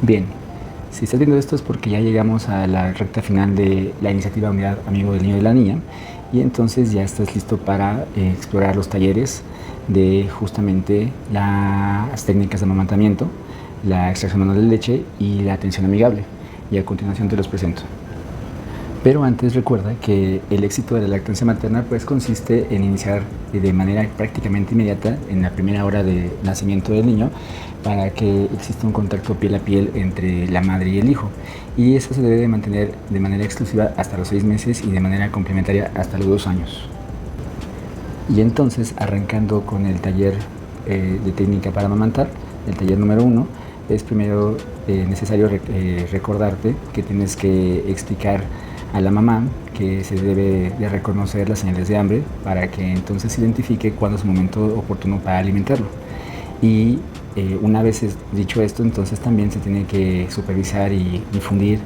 Bien, si estás viendo esto es porque ya llegamos a la recta final de la iniciativa Unidad Amigo del Niño y de la Niña, y entonces ya estás listo para explorar los talleres de justamente las técnicas de amamantamiento, la extracción manual de leche y la atención amigable. Y a continuación te los presento. Pero antes recuerda que el éxito de la lactancia materna pues consiste en iniciar de manera prácticamente inmediata en la primera hora de nacimiento del niño, para que exista un contacto piel a piel entre la madre y el hijo, y eso se debe de mantener de manera exclusiva hasta los 6 meses y de manera complementaria hasta los 2 años. Y entonces, arrancando con el taller de técnica para amamantar, el taller número 1, es primero necesario recordarte que tienes que explicar a la mamá que se debe de reconocer las señales de hambre para que entonces se identifique cuándo es el momento oportuno para alimentarlo. Y una vez dicho esto, entonces también se tiene que supervisar y difundir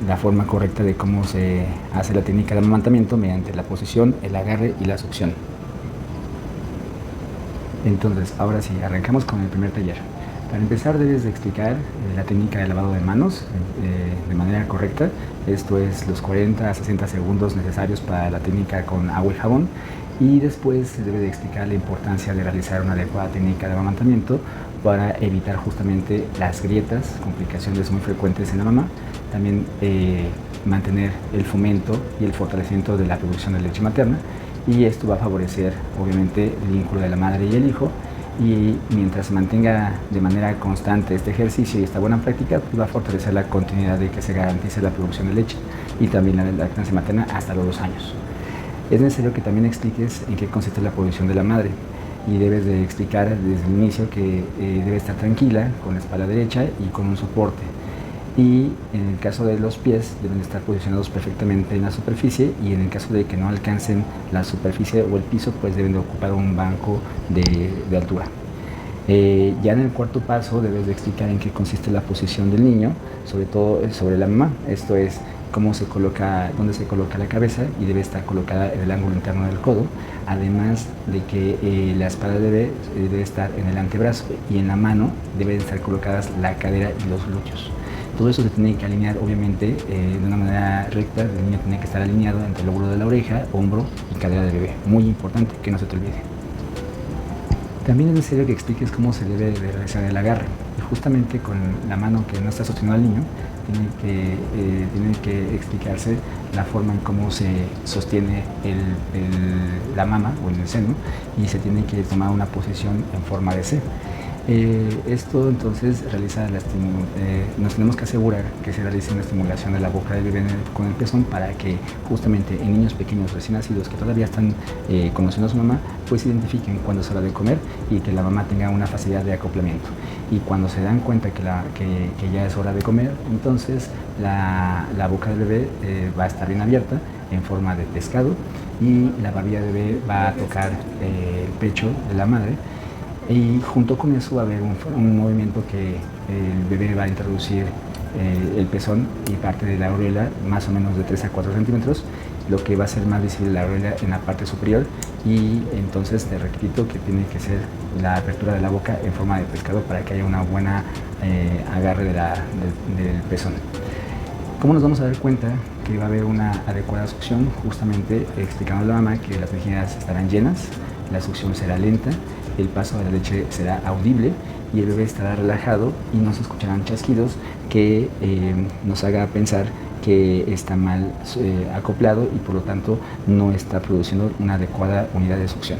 la forma correcta de cómo se hace la técnica de amamantamiento mediante la posición, el agarre y la succión. Entonces, ahora sí, arrancamos con el primer taller. Para empezar debes de explicar la técnica de lavado de manos de manera correcta. Esto es los 40 a 60 segundos necesarios para la técnica con agua y jabón. Y después se debe de explicar la importancia de realizar una adecuada técnica de amamantamiento para evitar justamente las grietas, complicaciones muy frecuentes en la mamá. También mantener el fomento y el fortalecimiento de la producción de leche materna, y esto va a favorecer obviamente el vínculo de la madre y el hijo. Y mientras se mantenga de manera constante este ejercicio y esta buena práctica, pues va a fortalecer la continuidad de que se garantice la producción de leche y también la lactancia materna hasta los 2 años. Es necesario que también expliques en qué consiste la posición de la madre, y debes de explicar desde el inicio que debe estar tranquila, con la espalda derecha y con un soporte. Y en el caso de los pies deben estar posicionados perfectamente en la superficie, y en el caso de que no alcancen la superficie o el piso, pues deben de ocupar un banco de altura. Ya en el cuarto paso debes de explicar en qué consiste la posición del niño, sobre todo sobre la mamá. Esto es cómo se coloca, dónde se coloca la cabeza, y debe estar colocada en el ángulo interno del codo, además de que la espalda debe estar en el antebrazo, y en la mano deben estar colocadas la cadera y los glúteos. Todo eso se tiene que alinear obviamente de una manera recta. El niño tiene que estar alineado entre el lóbulo de la oreja, hombro y cadera del bebé. Muy importante que no se te olvide. También es necesario que expliques cómo se debe de realizar el agarre. Y justamente con la mano que no está sosteniendo al niño, tiene que explicarse la forma en cómo se sostiene la mama o el seno, y se tiene que tomar una posición en forma de C. Esto entonces nos tenemos que asegurar que se realice una estimulación de la boca del bebé con el pezón, para que justamente en niños pequeños recién nacidos que todavía están conociendo a su mamá, pues identifiquen cuándo es hora de comer y que la mamá tenga una facilidad de acoplamiento. Y cuando se dan cuenta que ya es hora de comer, entonces la boca del bebé va a estar bien abierta en forma de pescado, y la barbilla del bebé va a tocar el pecho de la madre. Y junto con eso va a haber un movimiento que el bebé va a introducir el pezón y parte de la aureola, más o menos de 3 a 4 centímetros, lo que va a ser más visible la aureola en la parte superior. Y entonces te repito que tiene que ser la apertura de la boca en forma de pescado para que haya una buena agarre del pezón. ¿Cómo nos vamos a dar cuenta que va a haber una adecuada succión? Justamente explicando a la mamá que las mejillas estarán llenas, la succión será lenta, el paso de la leche será audible, y el bebé estará relajado y no se escucharán chasquidos que nos haga pensar que está mal acoplado y por lo tanto no está produciendo una adecuada unidad de succión.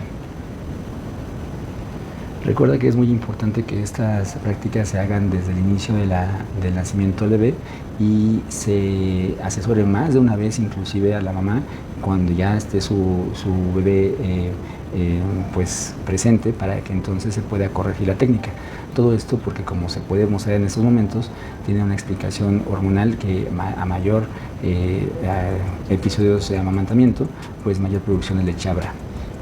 Recuerda que es muy importante que estas prácticas se hagan desde el inicio del nacimiento del bebé, y se asesore más de una vez inclusive a la mamá cuando ya esté su bebé pues presente, para que entonces se pueda corregir la técnica. Todo esto porque, como se puede mostrar en estos momentos, tiene una explicación hormonal que a mayor episodios de amamantamiento, pues mayor producción de leche habrá.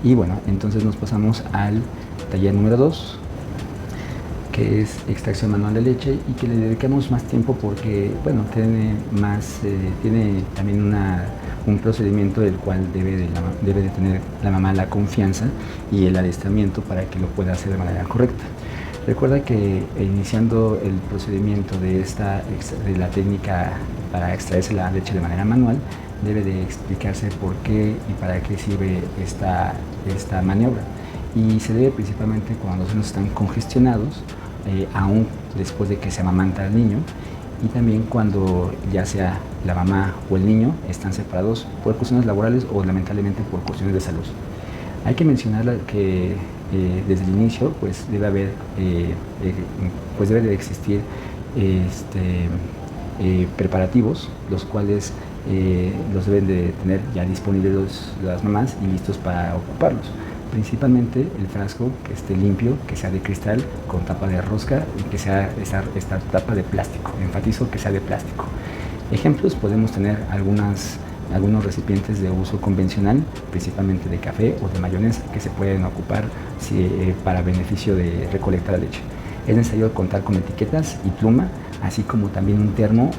Y bueno, entonces nos pasamos al taller número 2, que es extracción manual de leche, y que le dedicamos más tiempo porque, bueno, tiene también un procedimiento del cual debe de tener la mamá la confianza y el adiestramiento para que lo pueda hacer de manera correcta. Recuerda que iniciando el procedimiento de la técnica para extraerse la leche de manera manual, debe de explicarse por qué y para qué sirve esta maniobra. Y se debe principalmente cuando los senos están congestionados, aún después de que se amamanta al niño, y también cuando ya sea la mamá o el niño están separados por cuestiones laborales o lamentablemente por cuestiones de salud. Hay que mencionar que desde el inicio pues debe de existir preparativos, los cuales los deben de tener ya disponibles las mamás y listos para ocuparlos. Principalmente el frasco que esté limpio, que sea de cristal con tapa de rosca y que sea esta tapa de plástico. Enfatizo que sea de plástico. Ejemplos: podemos tener algunos recipientes de uso convencional, principalmente de café o de mayonesa, que se pueden ocupar para beneficio de recolectar la leche. Es necesario contar con etiquetas y pluma, así como también un termo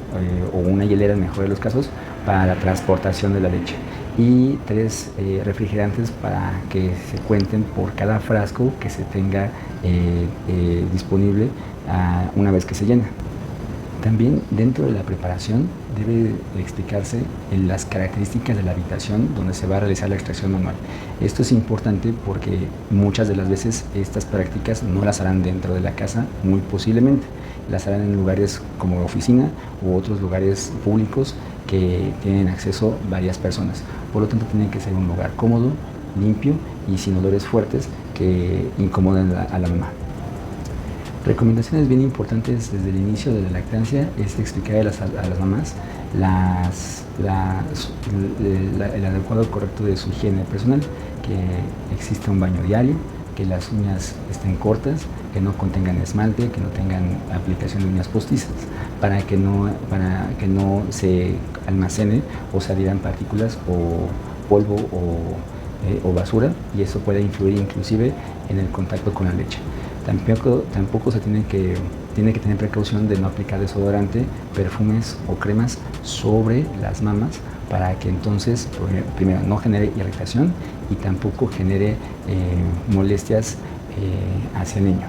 o una hielera, en mejor de los casos, para la transportación de la leche. Y 3 refrigerantes para que se cuenten por cada frasco que se tenga disponible una vez que se llena. También dentro de la preparación debe explicarse las características de la habitación donde se va a realizar la extracción manual. Esto es importante porque muchas de las veces estas prácticas no las harán dentro de la casa, muy posiblemente. Las harán en lugares como oficina u otros lugares públicos que tienen acceso varias personas. Por lo tanto, tiene que ser un lugar cómodo, limpio y sin olores fuertes que incomoden a la mamá. Recomendaciones bien importantes desde el inicio de la lactancia es explicar a las mamás el adecuado correcto de su higiene personal, que exista un baño diario, que las uñas estén cortas, que no contengan esmalte, que no tengan aplicación de uñas postizas, para que no se almacene o se adhieran partículas o polvo o basura, y eso puede influir inclusive en el contacto con la leche. Tampoco se tiene que tener precaución de no aplicar desodorante, perfumes o cremas sobre las mamas, para que entonces primero no genere irritación y tampoco genere molestias hacia el niño.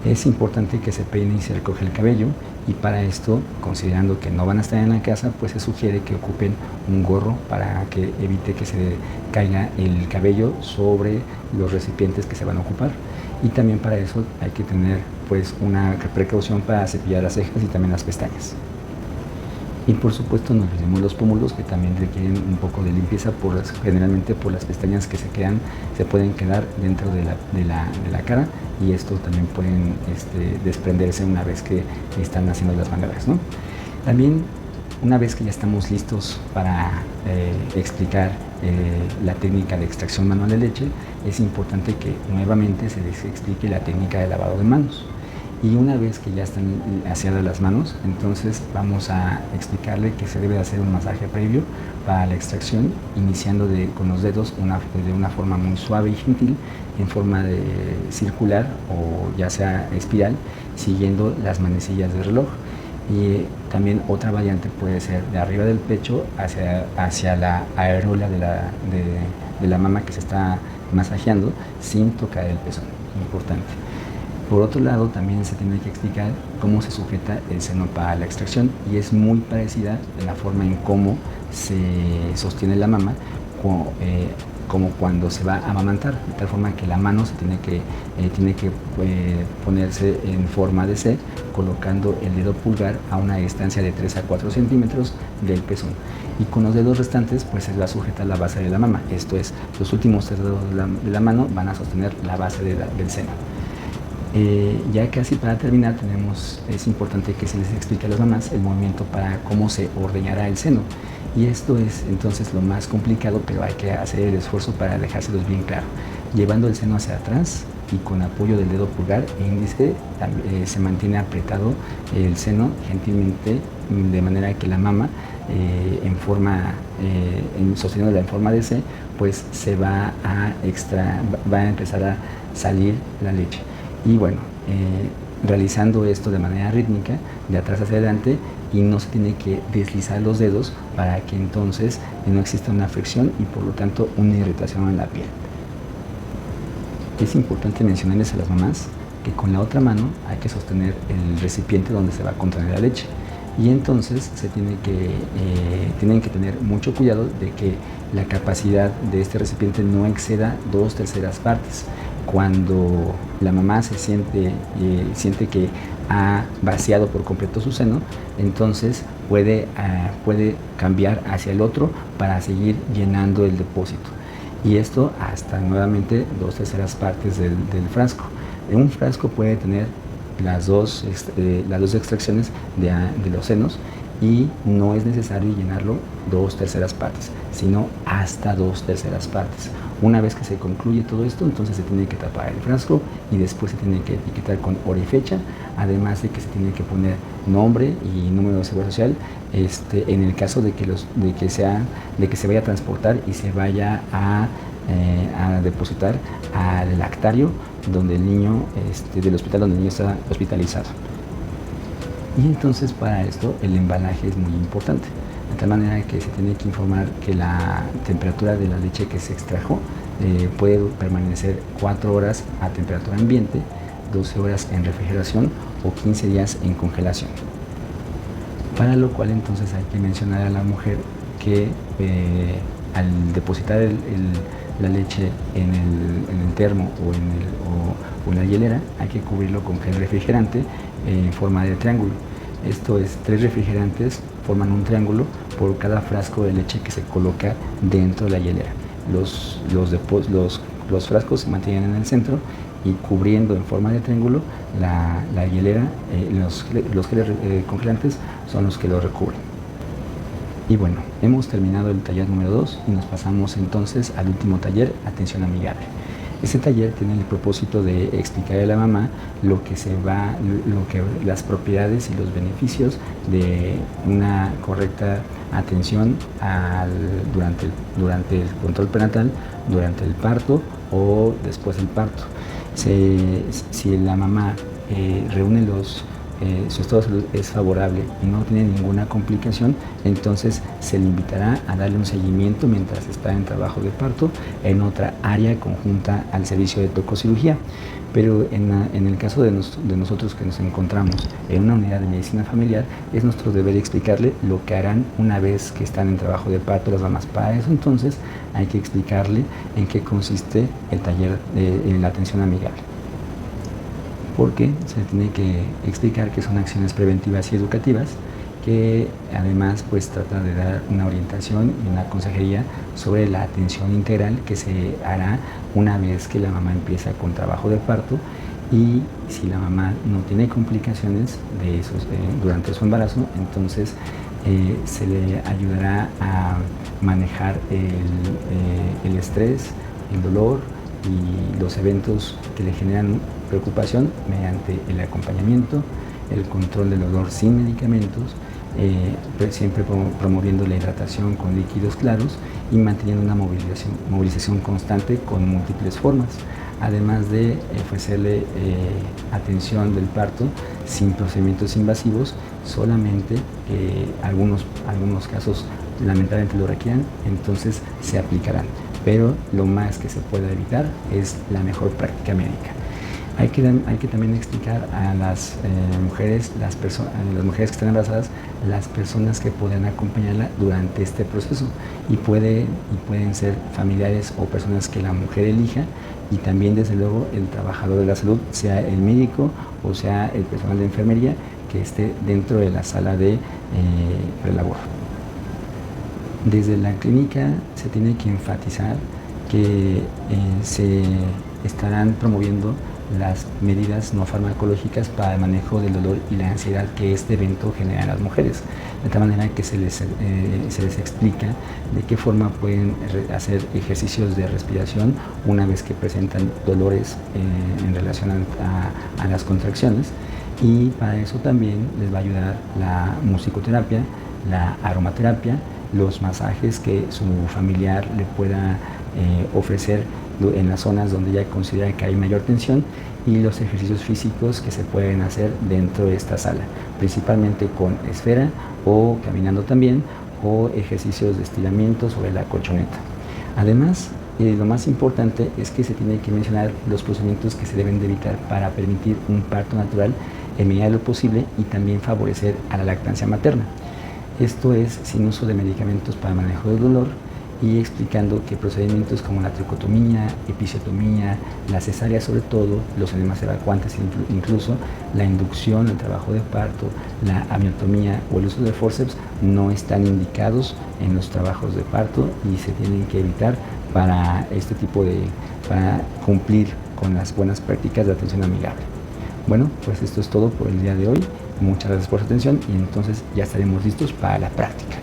Es importante que se peine y se recoge el cabello, y para esto, considerando que no van a estar en la casa, pues se sugiere que ocupen un gorro para que evite que se caiga el cabello sobre los recipientes que se van a ocupar. Y también para eso hay que tener pues una precaución para cepillar las cejas y también las pestañas. Y por supuesto no olvidemos los pómulos, que también requieren un poco de limpieza, generalmente por las pestañas que se pueden quedar dentro de la cara, y esto también pueden desprenderse una vez que están haciendo las maniobras, ¿no? También, una vez que ya estamos listos para explicar la técnica de extracción manual de leche, es importante que nuevamente se les explique la técnica de lavado de manos. Y una vez que ya están aseadas las manos, entonces vamos a explicarle que se debe hacer un masaje previo para la extracción, iniciando con los dedos de una forma muy suave y gentil, en forma de circular o ya sea espiral, siguiendo las manecillas del reloj. Y también otra variante puede ser de arriba del pecho hacia la areola de la mama que se está masajeando, sin tocar el pezón. Importante. Por otro lado, también se tiene que explicar cómo se sujeta el seno para la extracción, y es muy parecida en la forma en cómo se sostiene la mama como cuando se va a amamantar, de tal forma que la mano tiene que ponerse en forma de C, colocando el dedo pulgar a una distancia de 3 a 4 centímetros del pezón, y con los dedos restantes pues se va a sujetar la base de la mama. Esto es, los últimos 3 dedos de la mano van a sostener la base del seno. Ya casi para terminar, es importante que se les explique a las mamás el movimiento para cómo se ordeñará el seno, y esto es entonces lo más complicado, pero hay que hacer el esfuerzo para dejárselos bien claro, llevando el seno hacia atrás, y con apoyo del dedo pulgar e índice se mantiene apretado el seno gentilmente, de manera que la mama sosteniéndola en forma de C, pues se va a empezar a salir la leche. Y bueno, realizando esto de manera rítmica, de atrás hacia adelante, y no se tiene que deslizar los dedos para que entonces no exista una fricción y por lo tanto una irritación en la piel. Es importante mencionarles a las mamás que con la otra mano hay que sostener el recipiente donde se va a contener la leche. Y entonces tienen que tener mucho cuidado de que la capacidad de este recipiente no exceda 2/3 partes. Cuando la mamá siente que ha vaciado por completo su seno, entonces puede cambiar hacia el otro para seguir llenando el depósito. Y esto hasta nuevamente 2/3 partes del frasco. Un frasco puede tener las dos extracciones de los senos, y no es necesario llenarlo 2/3 partes, sino hasta 2/3 partes. Una vez que se concluye todo esto, entonces se tiene que tapar el frasco y después se tiene que etiquetar con hora y fecha, además de que se tiene que poner nombre y número de seguridad social, en el caso de que se vaya a transportar y se vaya a depositar al lactario donde el niño, del hospital donde el niño está hospitalizado. Y entonces para esto el embalaje es muy importante, de tal manera que se tiene que informar que la temperatura de la leche que se extrajo puede permanecer 4 horas a temperatura ambiente, 12 horas en refrigeración o 15 días en congelación. Para lo cual entonces hay que mencionar a la mujer que al depositar la leche en el termo o en la hielera, hay que cubrirlo con gel refrigerante en forma de triángulo. Esto es, 3 refrigerantes forman un triángulo por cada frasco de leche que se coloca dentro de la hielera. Los frascos se mantienen en el centro y cubriendo en forma de triángulo la hielera. Los geles congelantes son los que lo recubren. Y bueno, hemos terminado el taller número 2 y nos pasamos entonces al último taller, atención amigable. Este taller tiene el propósito de explicarle a la mamá las propiedades y los beneficios de una correcta atención durante el control prenatal, durante el parto o después del parto. Si la mamá reúne su estado de salud es favorable y no tiene ninguna complicación, entonces se le invitará a darle un seguimiento mientras está en trabajo de parto en otra área conjunta al servicio de tococirugía. Pero en el caso de nosotros que nos encontramos en una unidad de medicina familiar, es nuestro deber explicarle lo que harán una vez que están en trabajo de parto las mamás. Para eso entonces hay que explicarle en qué consiste el taller en la atención amigable, porque se tiene que explicar que son acciones preventivas y educativas que además pues trata de dar una orientación y una consejería sobre la atención integral que se hará una vez que la mamá empieza con trabajo de parto, y si la mamá no tiene complicaciones durante su embarazo, entonces se le ayudará a manejar el estrés, el dolor y los eventos que le generan preocupación mediante el acompañamiento, el control del dolor sin medicamentos, siempre promoviendo la hidratación con líquidos claros y manteniendo una movilización constante con múltiples formas, además de ofrecerle atención del parto sin procedimientos invasivos, solamente algunos casos lamentablemente lo requieran, entonces se aplicarán, pero lo más que se pueda evitar es la mejor práctica médica. Hay que también explicar a las mujeres que están embarazadas, las personas que pueden acompañarla durante este proceso, y pueden ser familiares o personas que la mujer elija, y también desde luego el trabajador de la salud, sea el médico o sea el personal de enfermería que esté dentro de la sala de prelabor. Desde la clínica se tiene que enfatizar que se estarán promoviendo las medidas no farmacológicas para el manejo del dolor y la ansiedad que este evento genera en las mujeres, de tal manera que se les explica de qué forma pueden hacer ejercicios de respiración una vez que presentan dolores en relación a las contracciones, y para eso también les va a ayudar la musicoterapia, la aromaterapia, los masajes que su familiar le pueda ofrecer en las zonas donde ella considera que hay mayor tensión, y los ejercicios físicos que se pueden hacer dentro de esta sala, principalmente con esfera o caminando también, o ejercicios de estiramiento sobre la colchoneta. Además, Lo más importante es que se tiene que mencionar los procedimientos que se deben de evitar para permitir un parto natural en medida de lo posible y también favorecer a la lactancia materna. Esto es sin uso de medicamentos para manejo del dolor y explicando que procedimientos como la tricotomía, episiotomía, la cesárea sobre todo, los enemas evacuantes, incluso la inducción, el trabajo de parto, la amiotomía o el uso de forceps no están indicados en los trabajos de parto y se tienen que evitar para para cumplir con las buenas prácticas de atención amigable. Bueno, pues esto es todo por el día de hoy. Muchas gracias por su atención y entonces ya estaremos listos para la práctica.